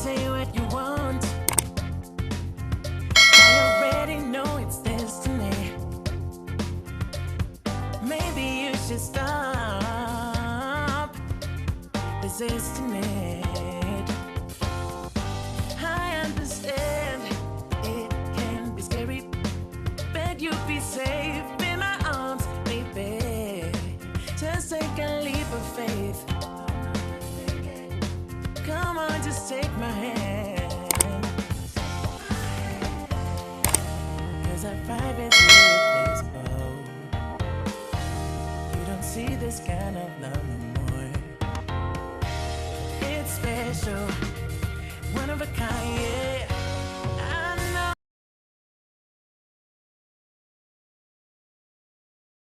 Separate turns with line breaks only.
say what you want. I already know it's destiny. Maybe you should stop resisting it. I understand it can be scary, but you'll be safe in my arms, baby. Just take a leap of faith. Come on, just take my hand. 'Cause our vibe is irreplaceable. You don't see this kind of love no more. It's special, one of a kind, yeah.